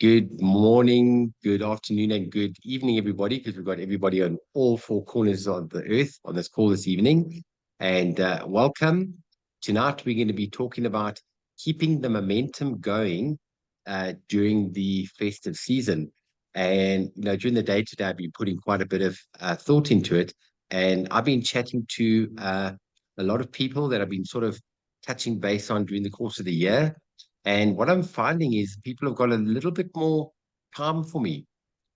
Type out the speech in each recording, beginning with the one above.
Good morning, good afternoon, and good evening, everybody, because we've got everybody on all four corners of the earth on this call this evening. And welcome. Tonight, we're going to be talking about keeping the momentum going during the festive season. And, during the day today, I've been putting quite a bit of thought into it. And I've been chatting to a lot of people that I've been sort of touching base on during the course of the year. And what I'm finding is people have got a little bit more time for me.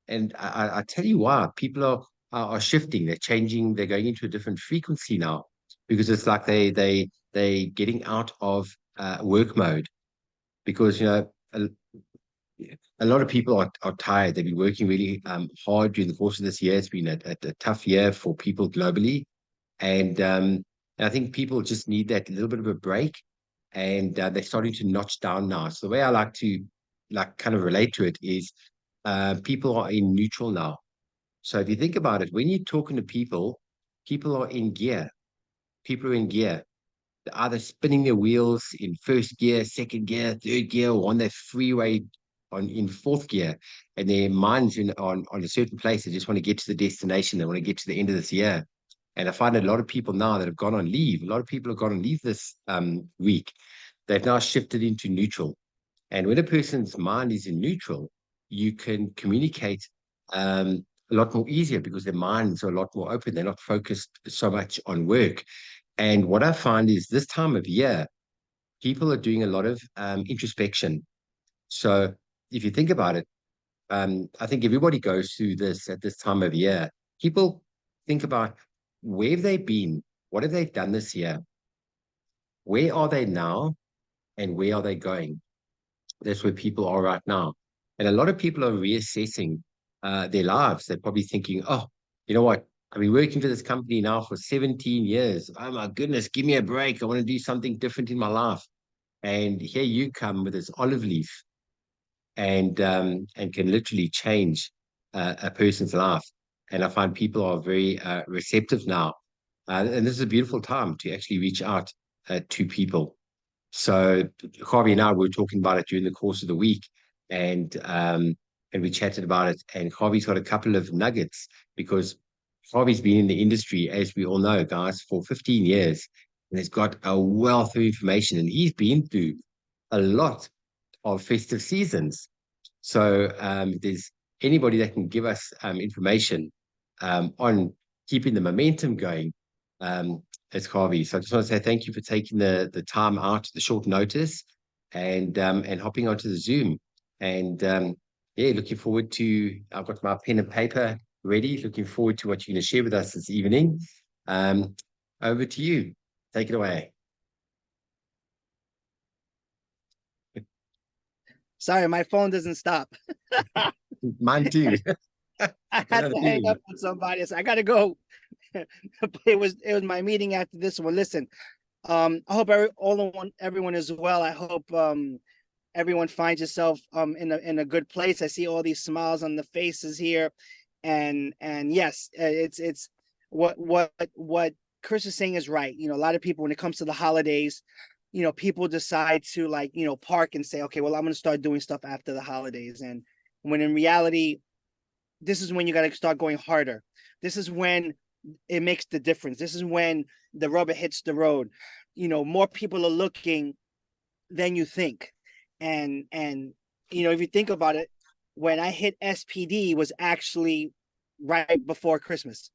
And I tell you why, people are shifting, they're changing, they're going into a different frequency now because it's like they getting out of work mode because a lot of people are tired. They've been working really hard during the course of this year. It's been a tough year for people globally. And I think people just need that little bit of a break and they're starting to notch down now. So the way I like to kind of relate to it is people are in neutral now. So if you think about it, when you're talking to people, people are in gear. People are in gear. They're either spinning their wheels in first gear, second gear, third gear, or on their freeway in fourth gear, and their minds on a certain place. They just want to get to the destination. They want to get to the end of this year. And I find that a lot of people now that have gone on leave, a lot of people have gone on leave this week. They've now shifted into neutral. And when a person's mind is in neutral, you can communicate a lot more easier because their minds are a lot more open. They're not focused so much on work. And what I find is this time of year, people are doing a lot of introspection. So if you think about it, I think everybody goes through this at this time of year. People think about where have they been? What have they done this year? Where are they now? And where are they going? That's where people are right now. And a lot of people are reassessing their lives. They're probably thinking, oh, you know what? I've been working for this company now for 17 years. Oh my goodness, give me a break. I want to do something different in my life. And here you come with this olive leaf and can literally change a person's life. And I find people are very receptive now. And this is a beautiful time to actually reach out to people. So Javi and I were talking about it during the course of the week, and we chatted about it. And Javi's got a couple of nuggets because Javi's been in the industry, as we all know, guys, for 15 years, and has got a wealth of information. And he's been through a lot of festive seasons. So if there's anybody that can give us information on keeping the momentum going, it's Javi. So I just want to say thank you for taking the time out, the short notice, and hopping onto the Zoom. And yeah, looking forward to. I've got my pen and paper ready. Looking forward to what you're going to share with us this evening. Over to you. Take it away. Sorry, my phone doesn't stop. Mine too. I had to hang up with somebody. So I gotta go. It was my meeting after this one. Listen, I hope everyone is well. I hope everyone finds yourself in a good place. I see all these smiles on the faces here, and yes, it's what Chris is saying is right. A lot of people when it comes to the holidays, people decide to park and say, okay, well, I'm going to start doing stuff after the holidays. And when in reality, this is when you got to start going harder. This is when it makes the difference. This is when the rubber hits the road. More people are looking than you think. And if you think about it, when I hit SPD was actually right before Christmas.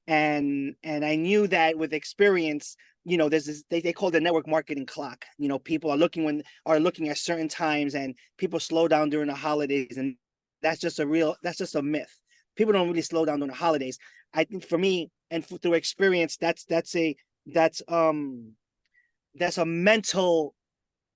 And I knew that with experience, there's this, they call it the network marketing clock. People are looking at certain times, and people slow down during the holidays, and that's just a myth. People don't really slow down during the holidays. I think for me and through experience, that's a mental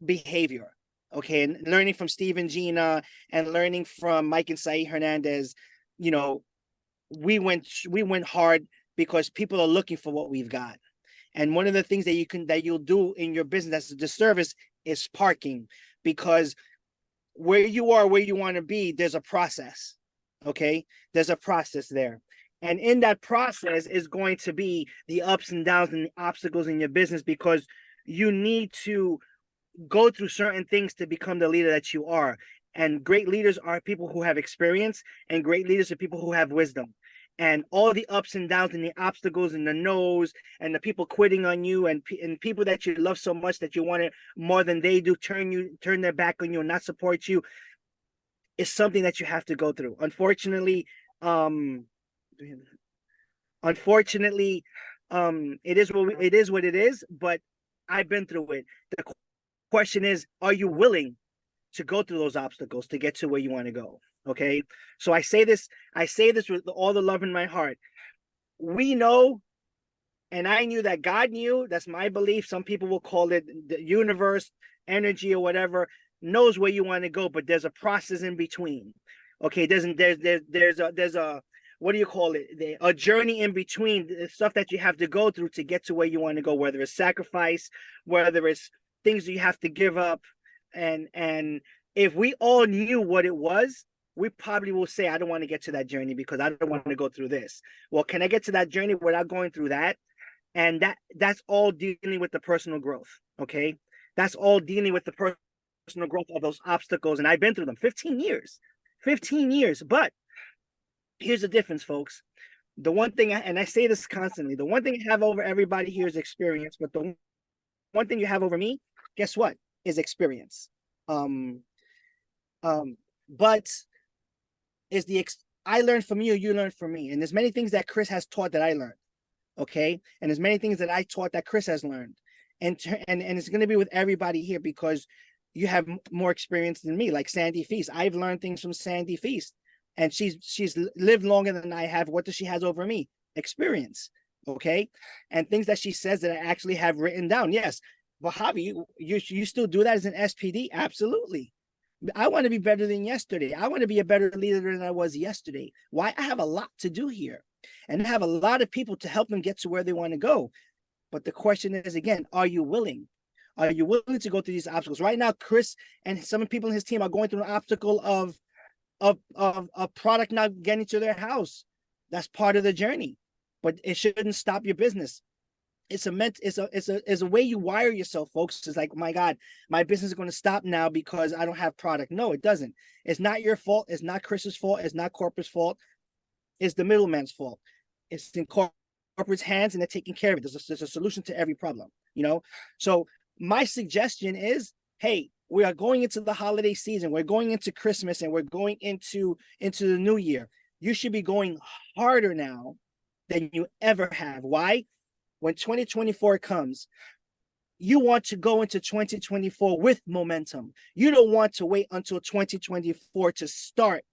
behavior. Okay, and learning from Steve and Gina and learning from Mike and Saeed Hernandez, we went hard because people are looking for what we've got. And one of the things that you'll do in your business that's a disservice is parking, because where you are, where you want to be, there's a process. Okay, there's a process there. And in that process is going to be the ups and downs and the obstacles in your business, because you need to go through certain things to become the leader that you are. And great leaders are people who have experience, and great leaders are people who have wisdom. And all the ups and downs and the obstacles and the no's and the people quitting on you and people that you love so much that you want it more than they do, turn their back on you and not support you, is something that you have to go through. Um, unfortunately, it is what it is. But I've been through it. The question is, are you willing to go through those obstacles to get to where you want to go? Okay. So I say this with all the love in my heart. We know, and I knew that God knew, that's my belief. Some people will call it the universe, energy, or whatever, knows where you want to go, but there's a process in between. Okay. There's a what do you call it? A journey in between, the stuff that you have to go through to get to where you want to go, whether it's sacrifice, whether it's things you have to give up. And if we all knew what it was, we probably will say, I don't want to get to that journey because I don't want to go through this. Well, can I get to that journey without going through that? And that's all dealing with the personal growth. Okay. That's all dealing with the personal growth of those obstacles. And I've been through them 15 years. But here's the difference, folks. The one thing, and I say this constantly, the one thing I have over everybody here is experience. But the one thing you have over me, guess what? Is experience. But is I learned from you, you learned from me. And there's many things that Chris has taught that I learned. Okay. And there's many things that I taught that Chris has learned. And it's going to be with everybody here because you have more experience than me. Like Sandy Feast, I've learned things from Sandy Feast, and she's lived longer than I have. What does she has over me? Experience. Okay. And things that she says that I actually have written down. Yes. But Javi, you still do that as an SPD? Absolutely. I want to be better than yesterday. I want to be a better leader than I was yesterday. Why? I have a lot to do here, and I have a lot of people to help them get to where they want to go. But the question is, again, are you willing? Are you willing to go through these obstacles? Right now, Chris and some people in his team are going through an obstacle of a product not getting to their house. That's part of the journey, but it shouldn't stop your business. It's a way you wire yourself, folks. It's like, my God, my business is going to stop now because I don't have product. No, it doesn't. It's not your fault. It's not Chris's fault. It's not corporate's fault. It's the middleman's fault. It's in corporate's hands, and they're taking care of it. There's a solution to every problem, So my suggestion is, hey, we are going into the holiday season. We're going into Christmas, and we're going into the new year. You should be going harder now than you ever have. Why? When 2024 comes, you want to go into 2024 with momentum. You don't want to wait until 2024 to start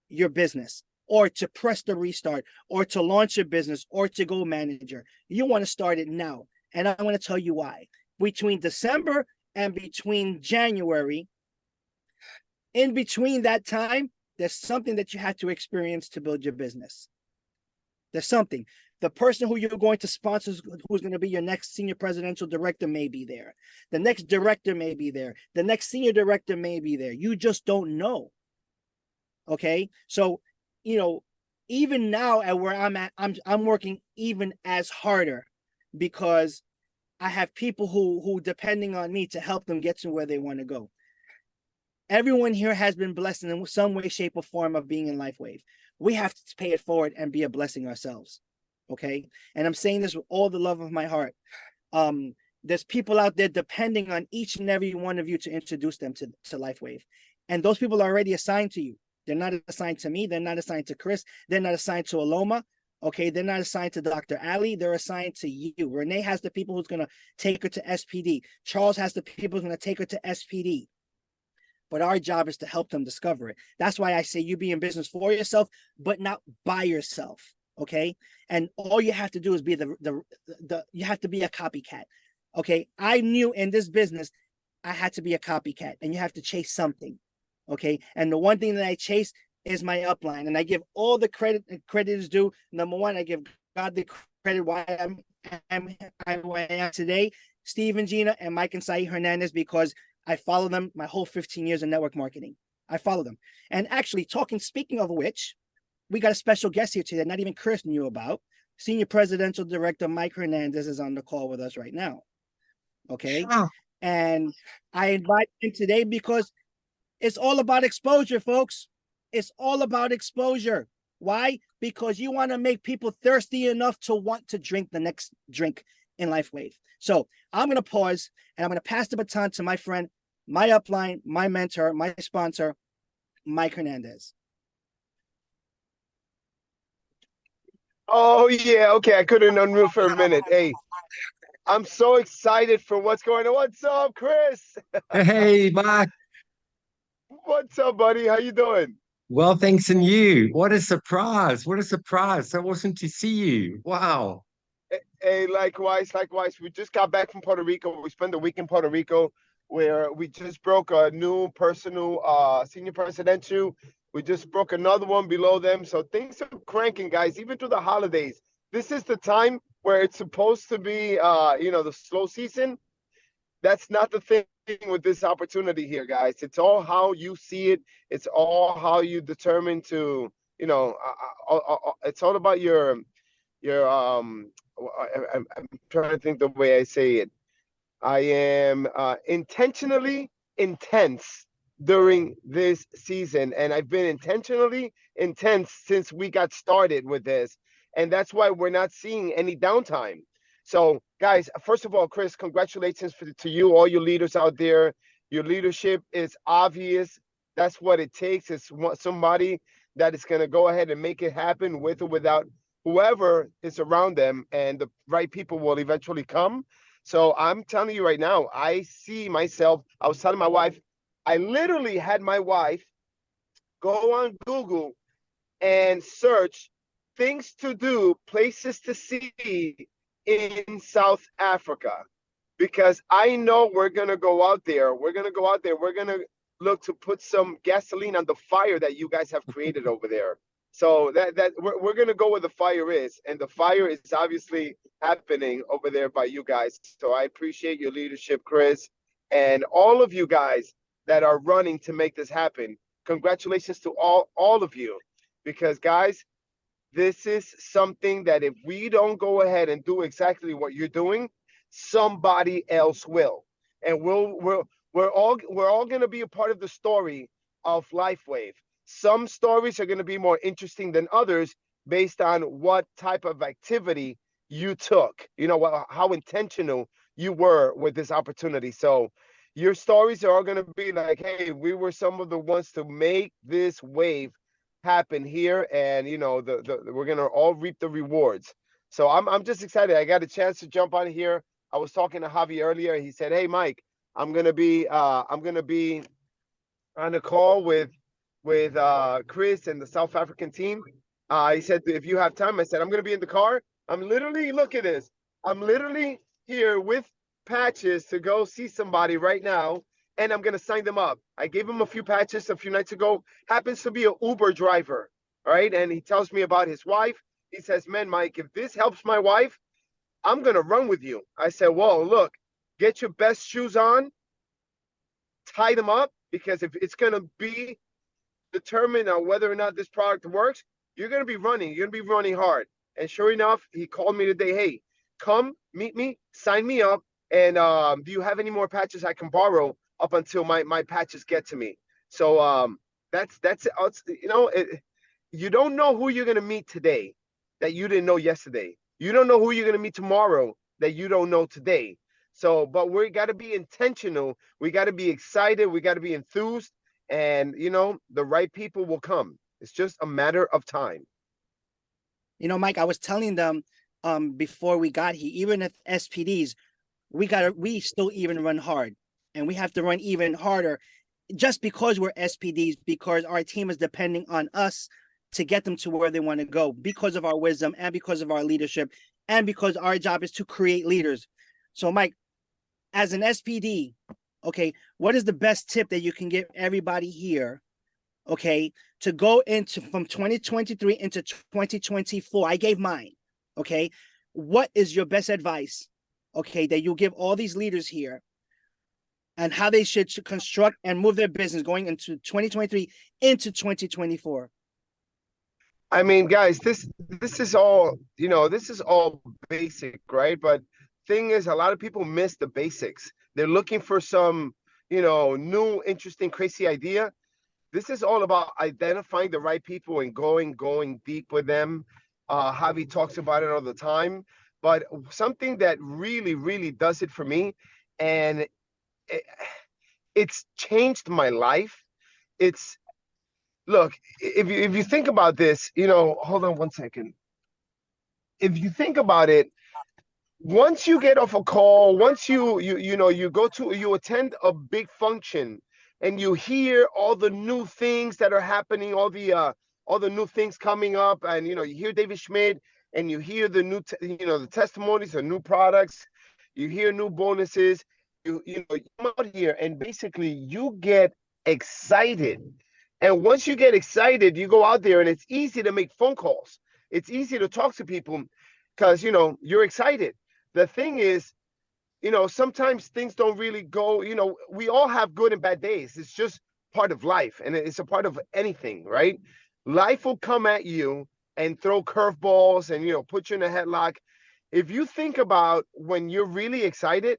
your business or to press the restart or to launch your business or to go manager. You want to start it now. And I want to tell you why. Between December and between January, in between that time, there's something that you have to experience to build your business. There's something. The person who you're going to sponsor, who's going to be your next senior presidential director, may be there. The next director may be there. The next senior director may be there. You just don't know. Okay. So, even now at where I'm at, I'm working even as harder because I have people who depending on me to help them get to where they want to go. Everyone here has been blessed in some way, shape, or form of being in LifeWave. We have to pay it forward and be a blessing ourselves. Okay. And I'm saying this with all the love of my heart. There's people out there depending on each and every one of you to introduce them to LifeWave. And those people are already assigned to you. They're not assigned to me. They're not assigned to Chris. They're not assigned to Aloma. Okay. They're not assigned to Dr. Ali. They're assigned to you. Renee has the people who's going to take her to SPD. Charles has the people who's going to take her to SPD. But our job is to help them discover it. That's why I say you be in business for yourself, but not by yourself. Okay. And all you have to do is be you have to be a copycat. Okay. I knew in this business, I had to be a copycat, and you have to chase something. Okay. And the one thing that I chase is my upline, and I give all the credit is due. Number one, I give God the credit why I'm where I am today. Steve and Gina and Mike and Sai Hernandez, because I follow them my whole 15 years in network marketing. I follow them. And actually speaking of which, we got a special guest here today that not even Chris knew about. Senior Presidential Director Mike Hernandez is on the call with us right now. Okay. Sure. And I invite him today because It's all about exposure, folks. It's all about exposure. Why? Because you want to make people thirsty enough to want to drink the next drink in LifeWave. So I'm going to pause and I'm going to pass the baton to my friend, my upline, my mentor, my sponsor, Mike Hernandez. Oh, yeah. Okay. I couldn't unmute for a minute. Hey, I'm so excited for what's going on. What's up, Chris? Hey, Mark. What's up, buddy? How you doing? Well, thanks, and you. What a surprise. What a surprise. So awesome to see you. Wow. Hey, likewise, likewise. We just got back from Puerto Rico. We spent the week in Puerto Rico where we just broke a new personal senior presidential. We just broke another one below them. So things are cranking, guys, even through the holidays. This is the time where it's supposed to be, the slow season. That's not the thing with this opportunity here, guys. It's all how you see it. It's all how you determine to, it's all about your I'm trying to think the way I say it. I am intentionally intense during this season, and I've been intentionally intense since we got started with this, and that's why we're not seeing any downtime. So, guys, first of all, Chris, congratulations to you, all your leaders out there. Your leadership is obvious. That's what it takes. It's somebody that is going to go ahead and make it happen with or without whoever is around them, and the right people will eventually come. So I'm telling you right now, I see myself. I was telling my wife, I literally had my wife go on Google and search things to do, places to see in South Africa, because I know we're going to go out there. We're going to go out there. We're going to look to put some gasoline on the fire that you guys have created over there. So that we're going to go where the fire is, and the fire is obviously happening over there by you guys. So I appreciate your leadership, Chris, and all of you guys that are running to make this happen. Congratulations to all of you, because guys, this is something that if we don't go ahead and do exactly what you're doing, somebody else will, and we're all going to be a part of the story of LifeWave. Some stories are going to be more interesting than others based on what type of activity you took, how intentional you were with this opportunity. So your stories are all going to be like, hey, we were some of the ones to make this wave happen here, and we're going to all reap the rewards. So I'm just excited. I got a chance to jump on here. I was talking to Javi earlier. He said, hey, Mike, I'm going to be on a call with Chris and the South African team. He said, if you have time. I said, I'm going to be in the car. I'm literally, look at this. I'm literally here with patches to go see somebody right now, and I'm going to sign them up. I gave him a few patches a few nights ago. Happens to be an Uber driver, all right? And he tells me about his wife. He says, man, Mike, if this helps my wife, I'm going to run with you. I said, well, look, get your best shoes on, tie them up, because if it's going to be determined on whether or not this product works, you're going to be running. You're going to be running hard. And sure enough, he called me today. Hey, come meet me, sign me up. And do you have any more patches I can borrow up until my patches get to me? So that's you don't know who you're going to meet today that you didn't know yesterday. You don't know who you're going to meet tomorrow that you don't know today. So, but we got to be intentional. We got to be excited. We got to be enthused. And, the right people will come. It's just a matter of time. Mike, I was telling them before we got here, even at SPDs, we still even run hard, and we have to run even harder just because we're SPDs, because our team is depending on us to get them to where they want to go, because of our wisdom and because of our leadership, and because our job is to create leaders. So, Mike, as an SPD, okay, what is the best tip that you can give everybody here, okay, to go into from 2023 into 2024? I gave mine, okay. What is your best advice, okay, that you give all these leaders here, and how they should construct and move their business going into 2023 into 2024? I mean, guys, this is all, this is all basic, right? But thing is, a lot of people miss the basics. They're looking for some, new, interesting, crazy idea. This is all about identifying the right people and going deep with them. Javi talks about it all the time, but something that really, really does it for me, and it, it's changed my life. It's Look, if you think about this, hold on one second. If you think about it, once you get off a call, once you attend a big function and you hear all the new things that are happening, all the new things coming up, and you hear David Schmidt and you hear the the testimonies of new products, you hear new bonuses, you come out here and basically you get excited. And once you get excited, you go out there and it's easy to make phone calls. It's easy to talk to people because you're excited. The thing is, sometimes things don't really go, we all have good and bad days. It's just part of life, and it's a part of anything, right? Life will come at you and throw curveballs and, put you in a headlock. If you think about when you're really excited,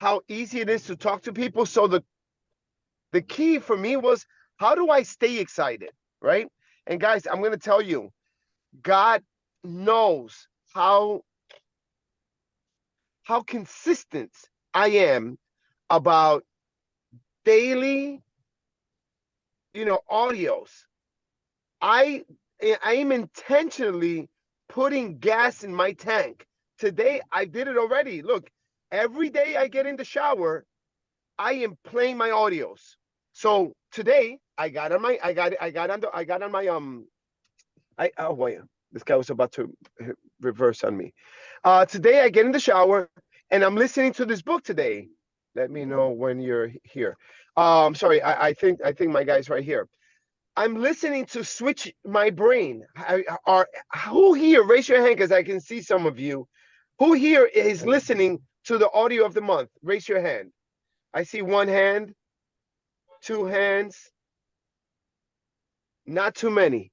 how easy it is to talk to people. So the key for me was, how do I stay excited, right? And guys, I'm going to tell you, God knows how consistent I am about daily, audios. I am intentionally putting gas in my tank. Today I did it already. Look, every day I get in the shower, I am playing my audios. So today I got on my oh wait, this guy was about to reverse on me. Today I get in the shower and I'm listening to this book today. Let me know when you're here. Sorry, I think my guy's right here. I'm listening to Switch My Brain. Who here, raise your hand because I can see some of you. Who here is listening to the audio of the month? Raise your hand. I see one hand, two hands, not too many.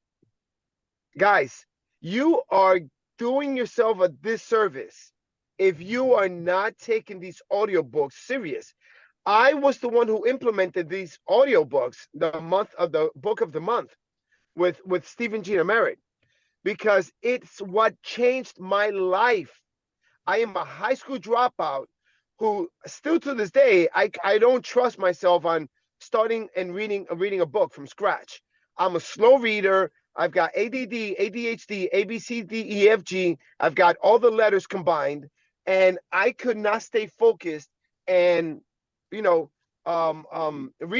Guys, you are doing yourself a disservice if you are not taking these audiobooks serious. I was the one who implemented these audiobooks, the book of the month with Stephen G. Merritt, because it's what changed my life. I am a high school dropout who still to this day, I don't trust myself on starting and reading a book from scratch. I'm a slow reader. I've got ADD, ADHD, ABCDEFG. I've got all the letters combined, and I could not stay focused and read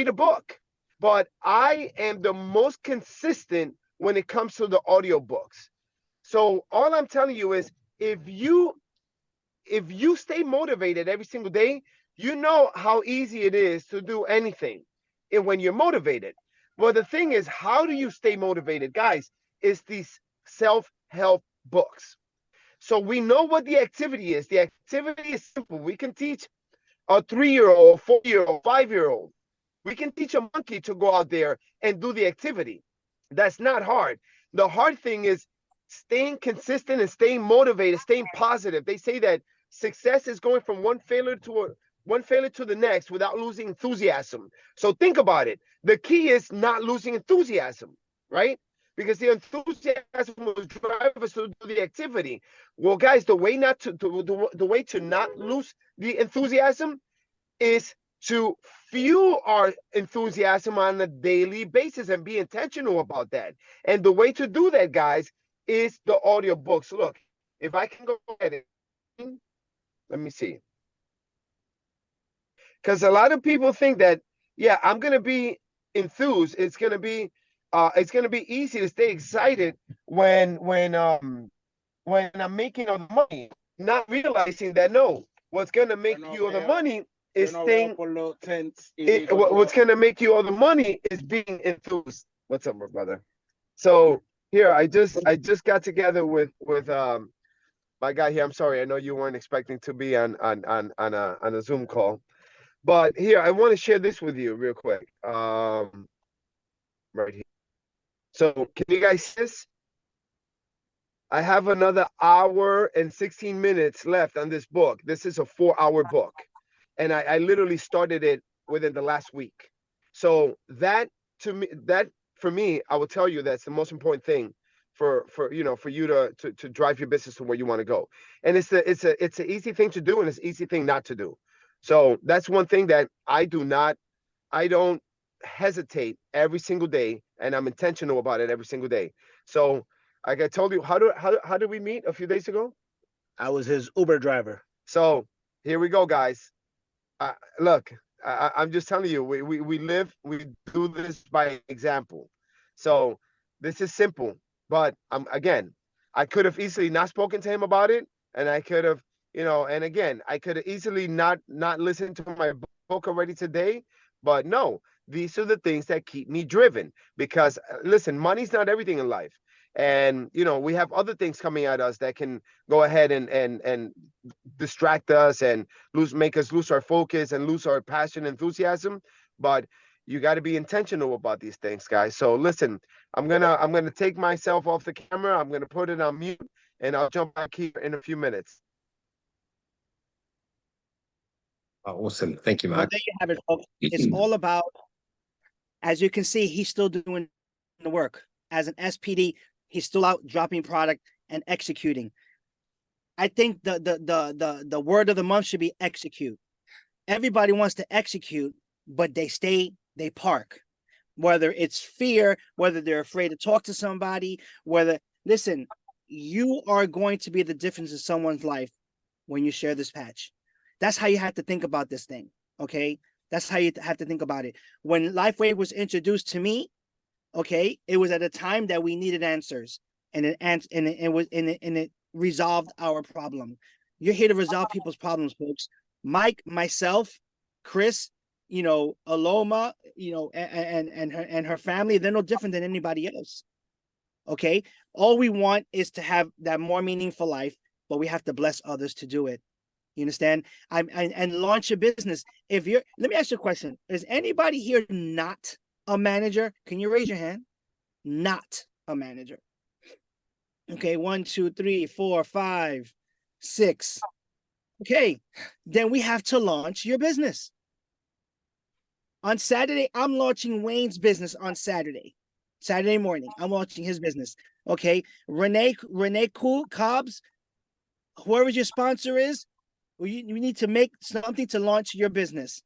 a book. But I am the most consistent when it comes to the audiobooks. So all I'm telling you is, if you stay motivated every single day, you know how easy it is to do anything and when you're motivated. Well, the thing is, how do you stay motivated, guys? Is these self-help books. So we know what the activity is. The activity is simple. We can teach a 3-year-old, 4-year-old, 5-year-old. We can teach a monkey to go out there and do the activity. That's not hard. The hard thing is staying consistent and staying motivated, staying positive. They say that success is going from one failure to the next without losing enthusiasm. So think about it. The key is not losing enthusiasm, right? Because the enthusiasm will drive us to do the activity. Well, guys, the way to not lose the enthusiasm is to fuel our enthusiasm on a daily basis and be intentional about that. And the way to do that, guys, is the audio books. Look, if I can go ahead and let me see. Because a lot of people think that, yeah, I'm gonna be enthused. It's gonna be easy to stay excited when I'm making all the money, not realizing that no, what's gonna make you all the money is staying. What's gonna make you all the money is being enthused. What's up, my brother? So here, I just got together with my guy here. I'm sorry, I know you weren't expecting to be on a Zoom call. But here, I want to share this with you real quick. Right here. So can you guys see this? I have another hour and 16 minutes left on this book. This is a 4-hour book. And I literally started it within the last week. So that to me, that for me, I will tell you that's the most important thing for you know for you to drive your business to where you want to go. And it's an easy thing to do and it's an easy thing not to do. So that's one thing that I don't hesitate every single day, and I'm intentional about it every single day. So like I told you, how did we meet a few days ago? I was his Uber driver. So here we go, guys. Look, I'm just telling you, we do this by example. So this is simple, but again, I could have easily not spoken to him about it, and I could have, and again, I could have easily not listened to my book already today, but no, these are the things that keep me driven because listen, money's not everything in life. And we have other things coming at us that can go ahead and distract us and make us lose our focus and lose our passion, enthusiasm. But you got to be intentional about these things, guys. So listen, I'm gonna take myself off the camera. I'm gonna put it on mute, and I'll jump back here in a few minutes. Oh, awesome. Thank you, Well, Mark. there you have it, folks. It's all about, as you can see, he's still doing the work. As an SPD, he's still out dropping product and executing. I think the word of the month should be execute. Everybody wants to execute, but they park. Whether it's fear, whether they're afraid to talk to somebody, listen, you are going to be the difference in someone's life when you share this patch. That's how you have to think about this thing, okay? That's how you have to think about it. When LifeWave was introduced to me, okay, it was at a time that we needed answers, and it resolved our problem. You're here to resolve people's problems, folks. Mike, myself, Chris, Aloma, and her family, they're no different than anybody else. Okay, all we want is to have that more meaningful life, but we have to bless others to do it. You understand? And launch a business. Let me ask you a question. Is anybody here not a manager? Can you raise your hand? Not a manager. Okay, 1, 2, 3, 4, 5, 6. Okay, then we have to launch your business. On Saturday, I'm launching Wayne's business on Saturday morning. I'm launching his business. Okay, Renee Cobbs, whoever your sponsor is, you need to make something to launch your business.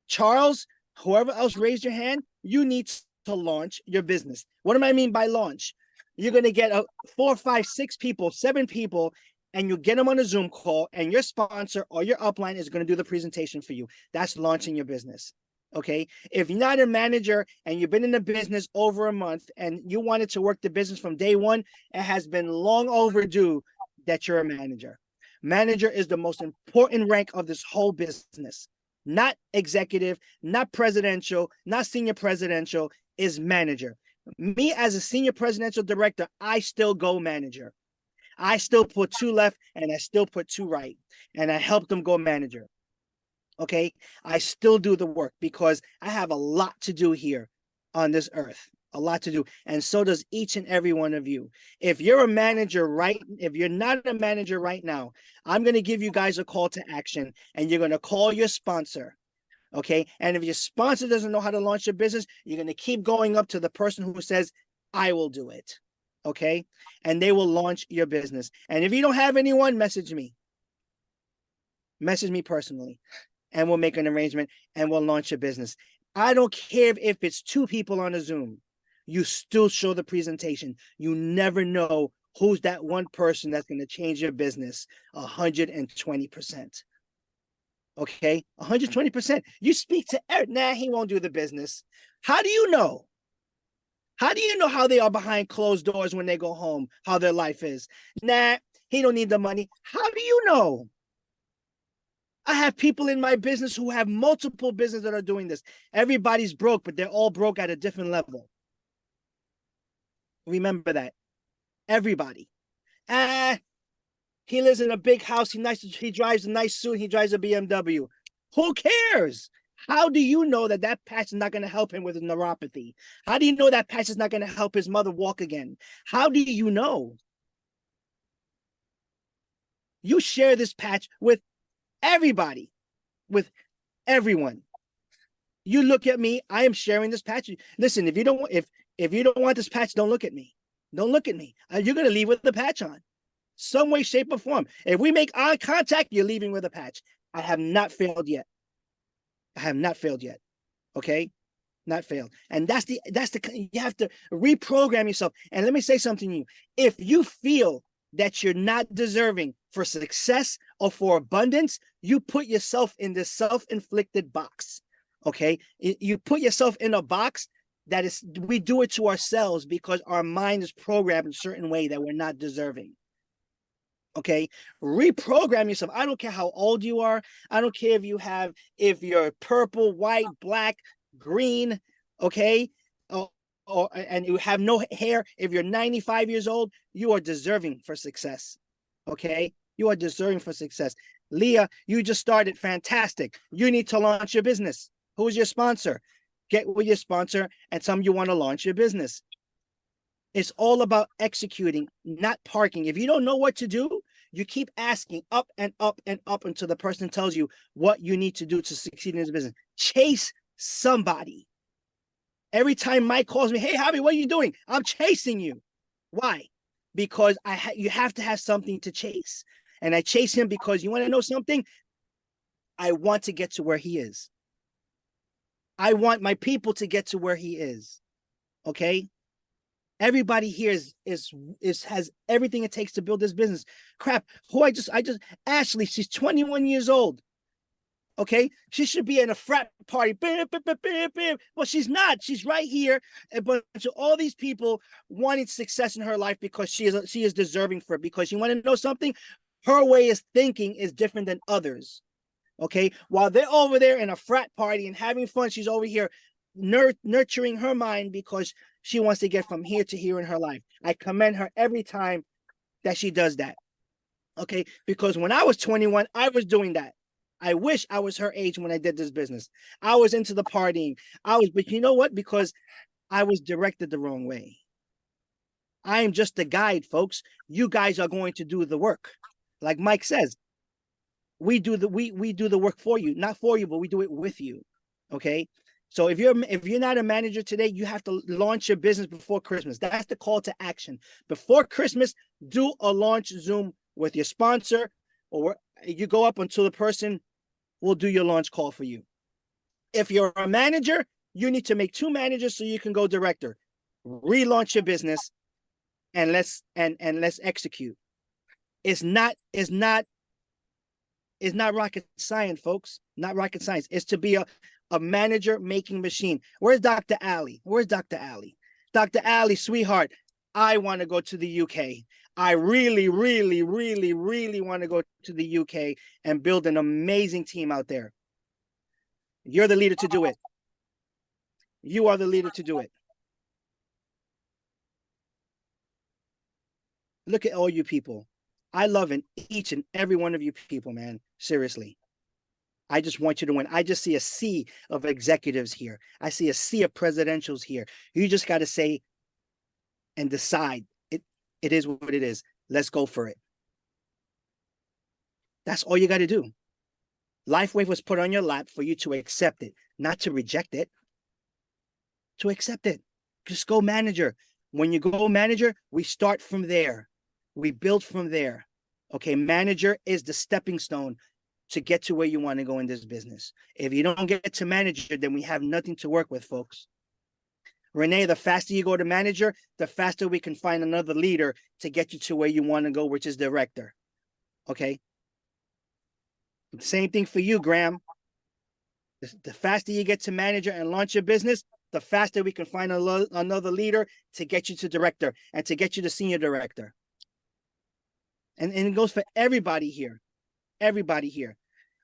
Charles, whoever else raised your hand, you need to launch your business. What do I mean by launch? You're going to get 4, 5, 6 people, 7 people, and you get them on a Zoom call, and your sponsor or your upline is going to do the presentation for you. That's launching your business. Okay. If you're not a manager and you've been in the business over a month and you wanted to work the business from day one, it has been long overdue that you're a manager. Manager is the most important rank of this whole business. Not executive, not presidential, not senior presidential, is manager. Me as a senior presidential director, I still go manager. I still put 2 left and I still put 2 right. And I help them go manager. Okay, I still do the work because I have a lot to do here on this earth, a lot to do. And so does each and every one of you. If you're not a manager right now, I'm going to give you guys a call to action and you're going to call your sponsor. Okay. And if your sponsor doesn't know how to launch your business, you're going to keep going up to the person who says, I will do it. Okay. And they will launch your business. And if you don't have anyone, message me personally. And we'll make an arrangement and we'll launch a business. I don't care if it's 2 people on a Zoom. You still show the presentation. You never know who's that one person that's going to change your business 120%. Okay, 120%. You speak to Eric, he won't do the business. How do you know? How do you know how they are behind closed doors when they go home, how their life is? He don't need the money. How do you know? I have people in my business who have multiple businesses that are doing this. Everybody's broke, but they're all broke at a different level. Remember that. Everybody. He lives in a big house. He drives a nice suit. He drives a BMW. Who cares? How do you know that patch is not going to help him with his neuropathy? How do you know that patch is not going to help his mother walk again? How do you know? You share this patch with everybody, with everyone. You look at me, I am sharing this patch. Listen, if you don't want this patch, don't look at me. Don't look at me. You're gonna leave with the patch on. Some way, shape, or form. If we make eye contact, you're leaving with a patch. I have not failed yet. I have not failed yet. Okay? Not failed. And that's the you have to reprogram yourself. And let me say something to you. If you feel that you're not deserving for success or for abundance, you put yourself in this self-inflicted box. Okay? You put yourself in a box that is, we do it to ourselves because our mind is programmed in a certain way that we're not deserving. Okay, reprogram yourself. I don't care how old you are. I don't care if you're purple, white, black, green, okay, and you have no hair. If you're 95 years old, you are deserving for success. Okay, you are deserving for success. Leah, you just started. Fantastic. You need to launch your business. Who's your sponsor? Get with your sponsor and tell them you want to launch your business. It's all about executing, not parking. If you don't know what to do, you keep asking up and up and up until the person tells you what you need to do to succeed in this business. Chase somebody. Every time Mike calls me, hey, Javi, what are you doing? I'm chasing you. Why? Because you have to have something to chase. And I chase him because you want to know something? I want to get to where he is. I want my people to get to where he is. Okay? Everybody here has everything it takes to build this business. Crap. Ashley, she's 21 years old. Okay. She should be in a frat party. Well, she's not. She's right here. But to all these people wanting success in her life because she is deserving for it. Because you want to know something? Her way of thinking is different than others. Okay. While they're over there in a frat party and having fun, she's over here nurturing her mind because she wants to get from here to here in her life. I commend her every time that she does that. Okay, because when I was 21, I was doing that. I wish I was her age when I did this business. I was into the partying. But you know what? Because I was directed the wrong way. I am just the guide, folks. You guys are going to do the work. Like Mike says, we do the work for you, not for you, but we do it with you. Okay. So if you're not a manager today, you have to launch your business before Christmas. That's the call to action. Before Christmas, do a launch Zoom with your sponsor, or you go up until the person will do your launch call for you. If you're a manager, you need to make 2 managers so you can go director. Relaunch your business and let's execute. It's not rocket science, folks. Not rocket science. It's to be a manager making machine. Where's Dr. Ali? Dr. Ali, sweetheart, I want to go to the UK. I really, really, really, really want to go to the UK and build an amazing team out there. You're the leader to do it. You are the leader to do it. Look at all you people. I love each and every one of you people, man. Seriously. I just want you to win. I just see a sea of executives here. I see a sea of presidentials here. You just got to say and decide it is what it is. Let's go for it. That's all you got to do. LifeWave was put on your lap for you to accept it, not to reject it. To accept it. Just go manager. When you go manager, we start from there. We build from there. Okay, manager is the stepping stone to get to where you want to go in this business. If you don't get to manager, then we have nothing to work with, folks. Renee, the faster you go to manager, the faster we can find another leader to get you to where you want to go, which is director. Okay? Same thing for you, Graham. The faster you get to manager and launch your business, the faster we can find another leader to get you to director and to get you to senior director. And it goes for everybody here. Everybody here.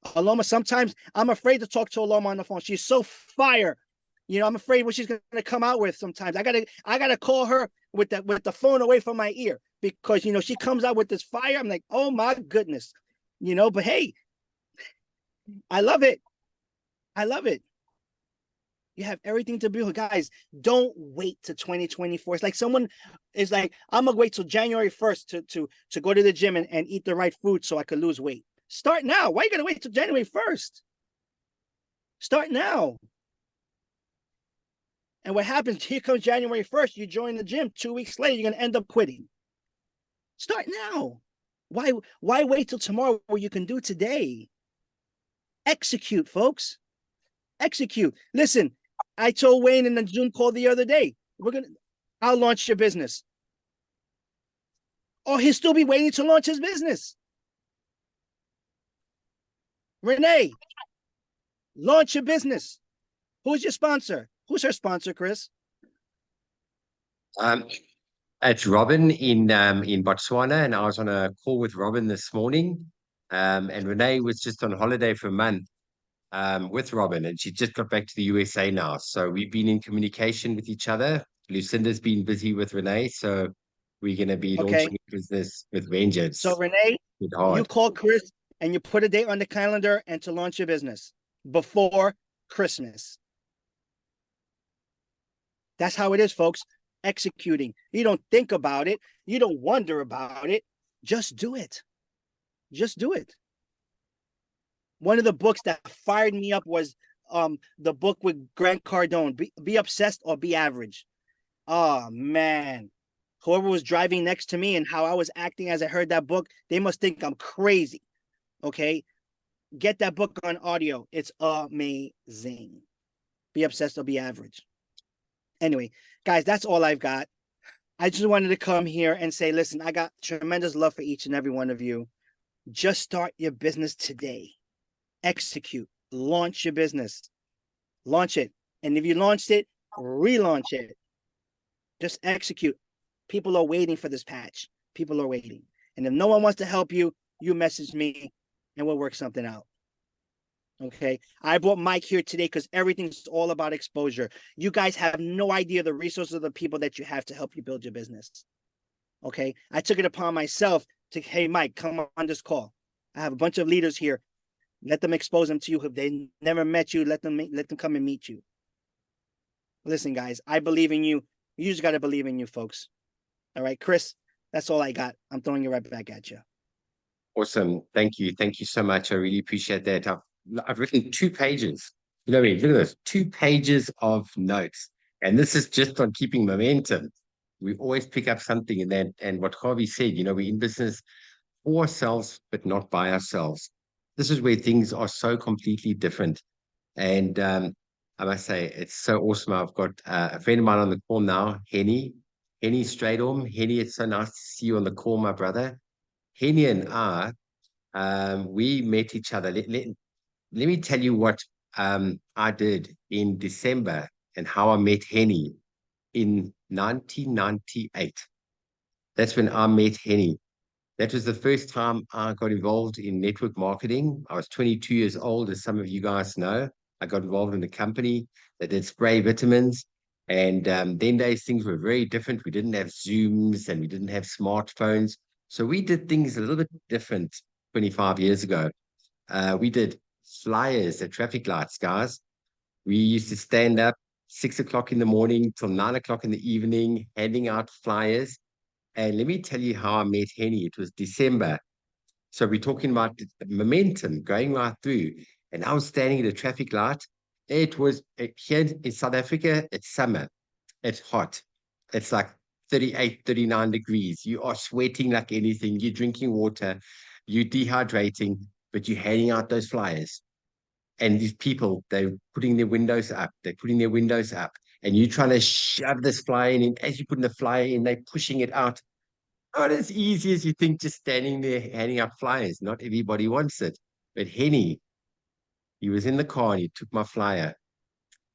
Aloma, sometimes I'm afraid to talk to Aloma on the phone. She's so fire. You know, I'm afraid what she's gonna come out with sometimes. I gotta call her with the phone away from my ear because you know she comes out with this fire. I'm like, oh my goodness. You know, but hey, I love it. I love it. You have everything to build. Guys, don't wait to 2024. It's like someone is like, I'm gonna wait till January 1st to go to the gym and eat the right food so I could lose weight. Start now. Why are you gonna wait till January 1st? Start now. And what happens, here comes January 1st, you join the gym. 2 weeks later, you're going to end up quitting. Start now. Why wait till tomorrow where you can do today? Execute, folks. Execute. Listen, I told Wayne in the Zoom call the other day, I'll launch your business. Or he'll still be waiting to launch his business. Renee, launch your business. Who's your sponsor? Who's her sponsor, Chris? It's Robin in Botswana, and I was on a call with Robin this morning. And Renee was just on holiday for a month with Robin, and she just got back to the USA now. So we've been in communication with each other. Lucinda's been busy with Renee, so we're going to be launching a business with vengeance. So Renee, you call Chris and you put a date on the calendar and to launch your business before Christmas. That's how it is, folks. Executing. You don't think about it. You don't wonder about it. Just do it. Just do it. One of the books that fired me up was the book with Grant Cardone, Be Obsessed or Be Average. Oh, man. Whoever was driving next to me and how I was acting as I heard that book, they must think I'm crazy. Okay? Get that book on audio. It's amazing. Be Obsessed or Be Average. Anyway, guys, that's all I've got. I just wanted to come here and say, listen, I got tremendous love for each and every one of you. Just start your business today. Execute. Launch your business. Launch it. And if you launched it, relaunch it. Just execute. People are waiting for this patch. People are waiting. And if no one wants to help you, you message me and we'll work something out. Okay, I brought Mike here today because everything's all about exposure. You guys have no idea the resources of the people that you have to help you build your business. Okay, I took it upon myself to, hey, Mike, come on this call. I have a bunch of leaders here. Let them expose them to you. If they never met you, let them come and meet you. Listen, guys, I believe in you. You just got to believe in you, folks. All right, Chris, that's all I got. I'm throwing it right back at you. Awesome. Thank you. Thank you so much. I really appreciate that. I've written 2 pages. You know what I mean? Look at this, 2 pages of notes. And this is just on keeping momentum. We always pick up something in that. And what Javi said, you know, we're in business for ourselves, but not by ourselves. This is where things are so completely different. And I must say, it's so awesome. I've got a friend of mine on the call now, Henny Stradom. Henny, it's so nice to see you on the call, my brother. Henny and I, we met each other. Let me tell you what I did in December and how I met Henny in 1998. That's when I met Henny. That was the first time I got involved in network marketing. I was 22 years old, as some of you guys know. I got involved in a company that did spray vitamins. And then days, things were very different. We didn't have Zooms and we didn't have smartphones. So we did things a little bit different 25 years ago. We did flyers at traffic lights, guys. We used to stand up 6 o'clock in the morning till 9 o'clock in the evening, handing out flyers. And let me tell you how I met Henny. It was December. So we're talking about momentum going right through. And I was standing at a traffic light. It was here in South Africa, it's summer. It's hot. It's like 38, 39 degrees. You are sweating like anything. You're drinking water. You're dehydrating, but you're handing out those flyers. And these people, they're putting their windows up. They're putting their windows up. And you're trying to shove this flyer in. And as you're putting the flyer in, they're pushing it out. Not as easy as you think, just standing there handing out flyers. Not everybody wants it. But Henny, he was in the car and he took my flyer.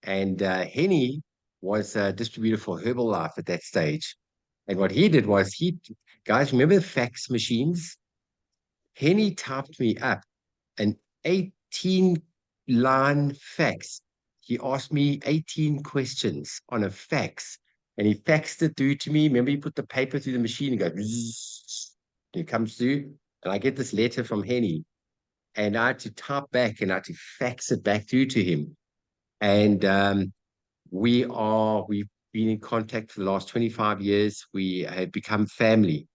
And Henny was a distributor for Herbalife at that stage. And what he did was guys, remember the fax machines? Henny typed me up an 18-line fax. He asked me 18 questions on a fax. And he faxed it through to me. Remember, he put the paper through the machine and goes, and it comes through. And I get this letter from Henny. And I had to type back and I had to fax it back through to him. And we've been in contact for the last 25 years. We have become family.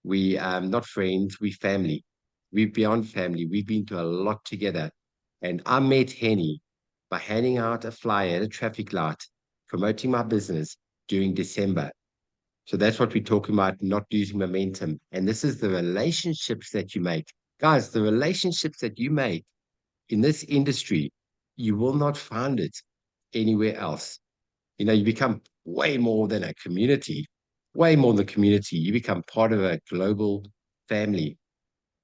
We not friends, we family. We're beyond family. We've been to a lot together. And I met Henny by handing out a flyer at a traffic light promoting my business during December. So that's what we're talking about, not losing momentum. And this is the relationships that you make. Guys, the relationships that you make in this industry, you will not find it anywhere else. You know, you become way more than a community, way more than a community. You become part of a global family,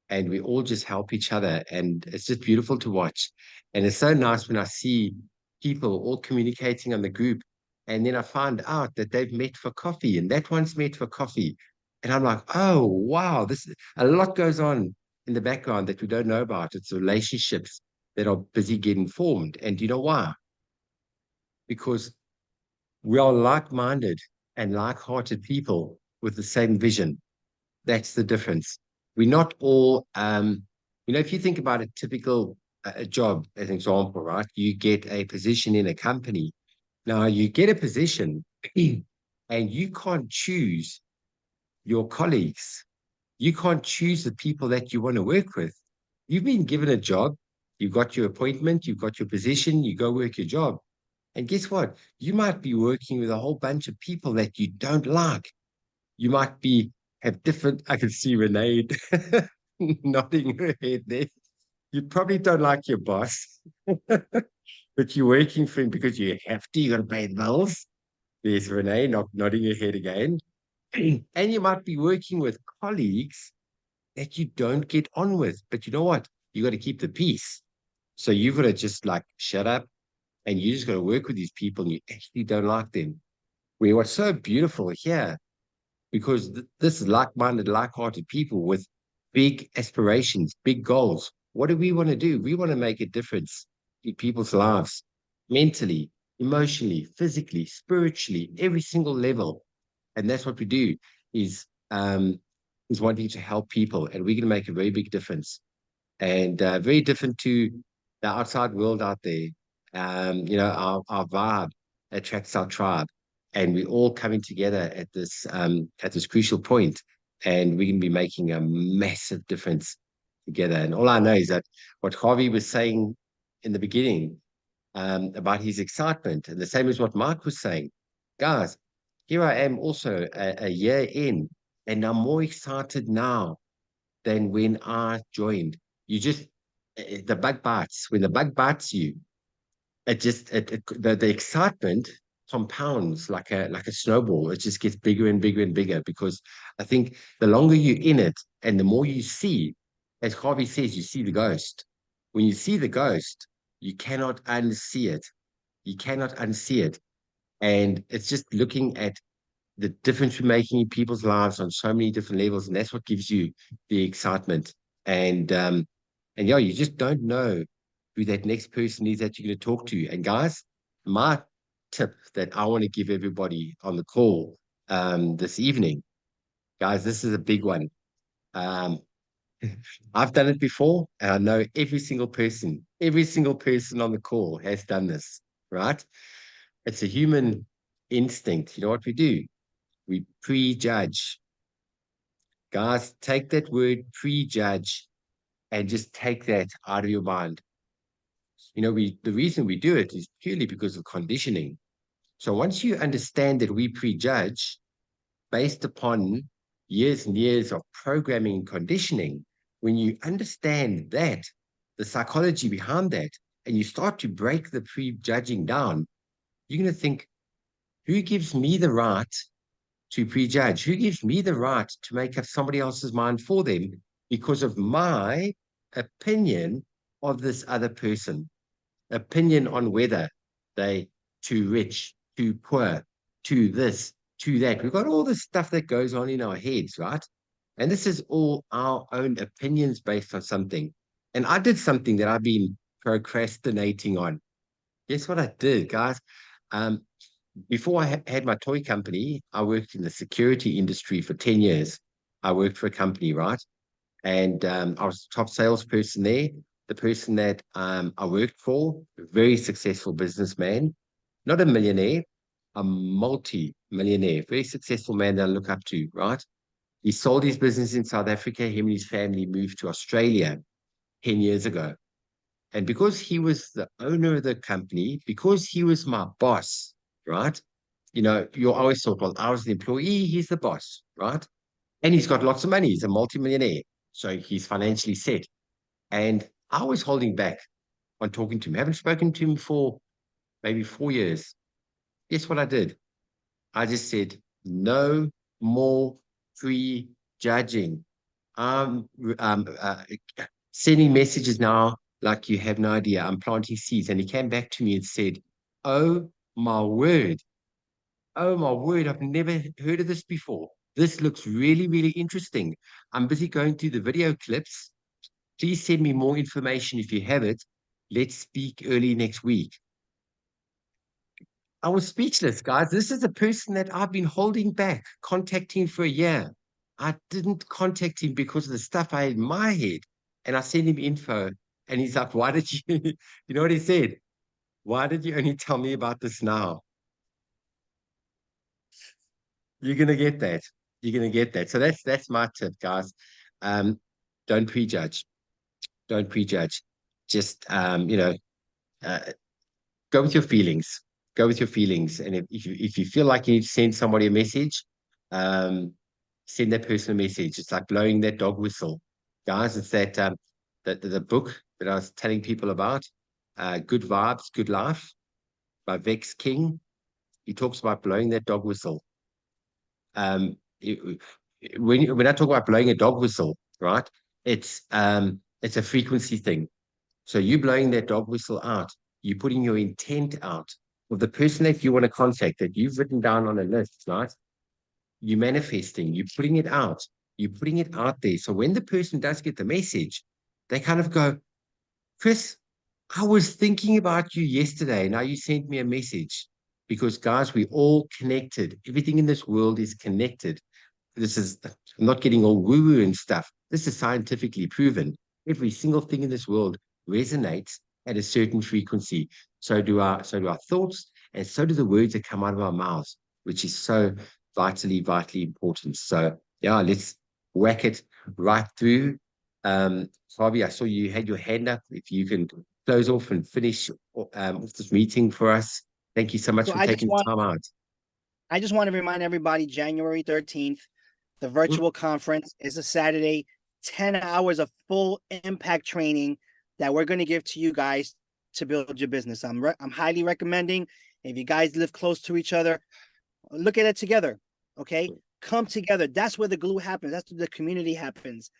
and we all just help each other. And it's just beautiful to watch. And it's so nice when I see people all communicating on the group. And then I find out that they've met for coffee and that one's met for coffee. And I'm like, oh, wow, a lot goes on in the background that we don't know about. It's relationships that are busy getting formed. And you know why? Because we are like-minded and like-hearted people with the same vision. That's the difference. We're not all, if you think about a typical job, as an example, right? You get a position in a company. Now you get a position and you can't choose your colleagues. You can't choose the people that you want to work with. You've been given a job, you've got your appointment, you've got your position, you go work your job. And guess what? You might be working with a whole bunch of people that you don't like. You might have different. I can see Renee nodding her head there. You probably don't like your boss, but you're working for him because you have to. You got to pay the bills. There's Renee nodding her head again. And you might be working with colleagues that you don't get on with. But you know what? You got to keep the peace. So you've got to just like shut up and you just got to work with these people and you actually don't like them. What's so beautiful here, because this is like-minded, like-hearted people with big aspirations, big goals. What do we want to do? We want to make a difference in people's lives, mentally, emotionally, physically, spiritually, every single level. And that's what we do is wanting to help people, and we're going to make a very big difference. And very different to the outside world out there. Our vibe attracts our tribe, and we're all coming together at this crucial point, and we can be making a massive difference together. And all I know is that what Javi was saying in the beginning about his excitement, and the same as what Mike was saying, guys, here I am also a year in, and I'm more excited now than when I joined. The bug bites. When the bug bites you, the excitement compounds like a snowball. It just gets bigger and bigger and bigger because I think the longer you're in it and the more you see, as Harvey says, you see the ghost. When you see the ghost, you cannot unsee it. You cannot unsee it. And it's just looking at the difference we're making in people's lives on so many different levels, and that's what gives you the excitement. And yeah, you just don't know who that next person is that you're going to talk to. And guys, my tip that I want to give everybody on the call this evening, guys, this is a big one. I've done it before, and I know every single person on the call has done this, right? It's a human instinct. You know what we do? We prejudge. Guys, take that word prejudge and just take that out of your mind. The reason we do it is purely because of conditioning. So once you understand that we prejudge based upon years and years of programming and conditioning, when you understand that, the psychology behind that, and you start to break the prejudging down, you're going to think, who gives me the right to prejudge? Who gives me the right to make up somebody else's mind for them because of my opinion of this other person? Opinion on whether they too rich, too poor, too this, too that. We've got all this stuff that goes on in our heads, right? And this is all our own opinions based on something. And I did something that I've been procrastinating on. Guess what I did, guys? Um, Before I had my toy company, I worked in the security industry for 10 years. I worked for a company, right? And I was the top salesperson there. The person that I worked for, a very successful businessman, not a millionaire, a multi-millionaire, very successful man that I look up to, right? He sold his business in South Africa. Him and his family moved to Australia 10 years ago. And because he was the owner of the company, because he was my boss, right? You know, you always thought, well, I was the employee, he's the boss, right? And he's got lots of money. He's a multimillionaire. So he's financially set. And I was holding back on talking to him. I haven't spoken to him for maybe 4 years. Guess what I did? I just said, no more prejudging. Um, um, uh, Sending messages now like you have no idea. I'm planting seeds. And he came back to me and said, oh my word. Oh my word. I've never heard of this before. This looks really, really interesting. I'm busy going through the video clips. Please send me more information if you have it. Let's speak early next week. I was speechless, guys. This is a person that I've been holding back, contacting for a year. I didn't contact him because of the stuff I had in my head. And I sent him info. And he's like, why did you, you know what he said? Why did you only tell me about this now? You're gonna get that. You're gonna get that. So that's my tip, guys. Um, don't prejudge. Don't prejudge. Just uh, go with your feelings. Go with your feelings. And if you feel like you need to send somebody a message, um, send that person a message. It's like blowing that dog whistle, guys. It's that the book that I was telling people about, Good Vibes, Good Life by Vex King. He talks about blowing that dog whistle. Um, it- when I talk about blowing a dog whistle, right? It's a frequency thing. So you blowing that dog whistle out, you're putting your intent out of the person that you want to contact that you've written down on a list, right? You're manifesting, you're putting it out, you're putting it out there. So when the person does get the message, they kind of go, Chris, I was thinking about you yesterday. Now you sent me a message. Because guys, we all connected. Everything in this world is connected. This is, I'm not getting all woo-woo and stuff. This is scientifically proven. Every single thing in this world resonates at a certain frequency. So do our thoughts, and so do the words that come out of our mouths, which is so vitally, vitally important. So yeah, let's whack it right through. Javi, I saw you had your hand up. If you can close off and finish off this meeting for us. Thank you so much So for taking the time out. I just want to remind everybody, January 13th, the virtual conference is a Saturday, 10 hours of full impact training that we're going to give to you guys to build your business. I'm highly recommending, if you guys live close to each other, look at it together. Okay. Come together. That's where the glue happens. That's where the community happens.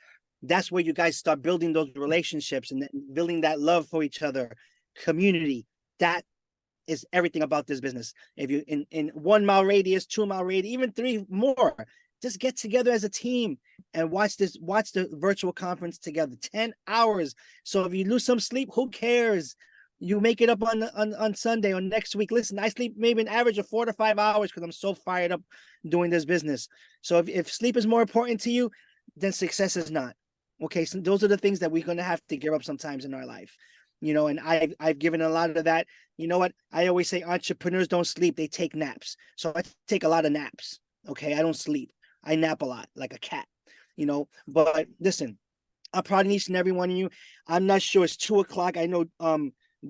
That's where you guys start building those relationships and building that love for each other. Community. That is everything about this business. If you in 1 mile radius, 2 mile radius, even 3 more, just get together as a team and watch the virtual conference together. 10 hours. So if you lose some sleep, who cares? You make it up on Sunday or next week. Listen, I sleep maybe an average of 4 to 5 hours because I'm so fired up doing this business. So if sleep is more important to you, then success is not. Okay, so those are the things that we're going to have to give up sometimes in our life. And I've given a lot of that. You know what? I always say entrepreneurs don't sleep, they take naps. So I take a lot of naps. Okay, I don't sleep. I nap a lot, like a cat, but listen, I'm proud of each and every one of you. I'm not sure it's 2 o'clock. I know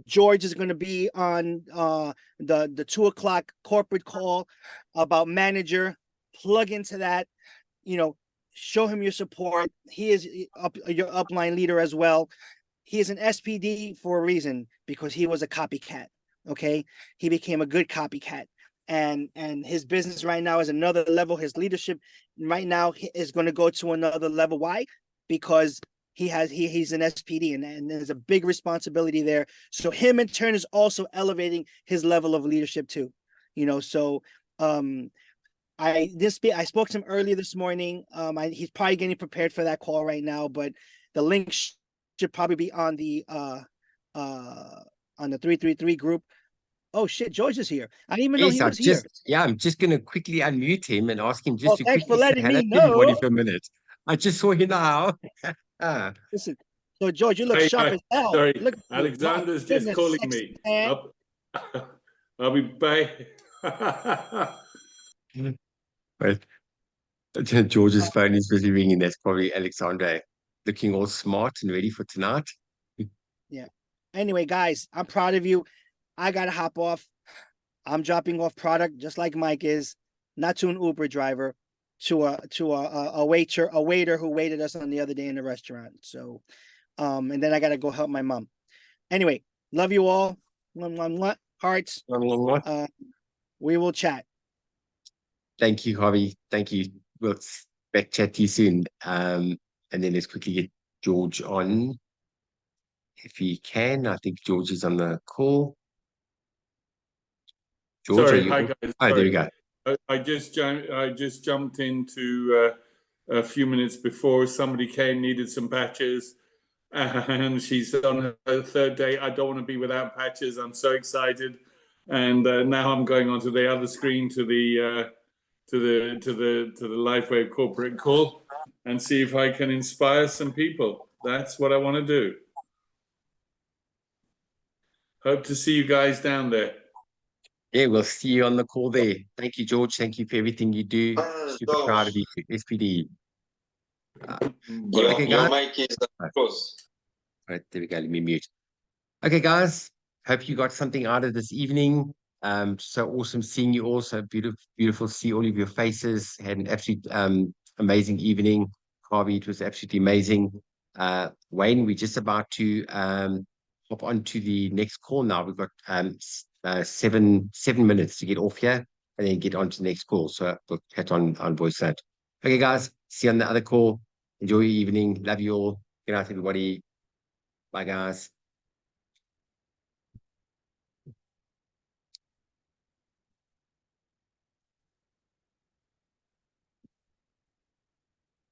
George is going to be on the 2 o'clock corporate call about manager. Plug into that, show him your support. He is your upline leader as well. He is an SPD for a reason, because he was a copycat. Okay, he became a good copycat, and his business right now is another level. His leadership right now is going to go to another level. Why? Because he's an SPD, and there's a big responsibility there. So him in turn is also elevating his level of leadership too. So I spoke to him earlier this morning. He's probably getting prepared for that call right now, but the link should probably be on the 333 group. Oh shit, George is here. I didn't even know he was here. I'm just gonna quickly unmute him and ask him just to Thanks for quickly say letting hello me to everybody know. for a minute. I just saw him now. Listen, so George, you look sharp as hell. Sorry, Look, Alexander's just calling me. I'll be back. But George's phone is busy ringing. That's probably Alexandre looking all smart and ready for tonight. Yeah. Anyway, guys, I'm proud of you. I gotta hop off. I'm dropping off product just like Mike is, not to an Uber driver, to a waiter who waited us on the other day in the restaurant. So, and then I gotta go help my mom. Anyway, love you all. Hearts. We will chat. Thank you, Javi. Thank you. We'll back chat to you soon. And then let's quickly get George on if he can. I think George is on the call. George, Sorry, are you? hi guys. Oh, there we go. I just jumped into a few minutes before somebody came, needed some patches, and she's on her third day. I don't want to be without patches. I'm so excited, and now I'm going onto the other screen to the LifeWave corporate call and see if I can inspire some people. That's what I want to do. Hope to see you guys down there. Yeah, we'll see you on the call there. Thank you, George. Thank you for everything you do. Super proud of you, SPD. Okay, Your guys. mic is closed. All right, there we go. Let me mute. Okay, guys. Hope you got something out of this evening. So awesome seeing you all. So beautiful to see all of your faces. Had an absolute amazing evening. Harvey, it was absolutely amazing. Wayne, we're just about to hop on to the next call now. We've got 7 minutes to get off here and then get on to the next call. So we'll chat on voice note. Okay, guys. See you on the other call. Enjoy your evening. Love you all. Good night, everybody. Bye, guys.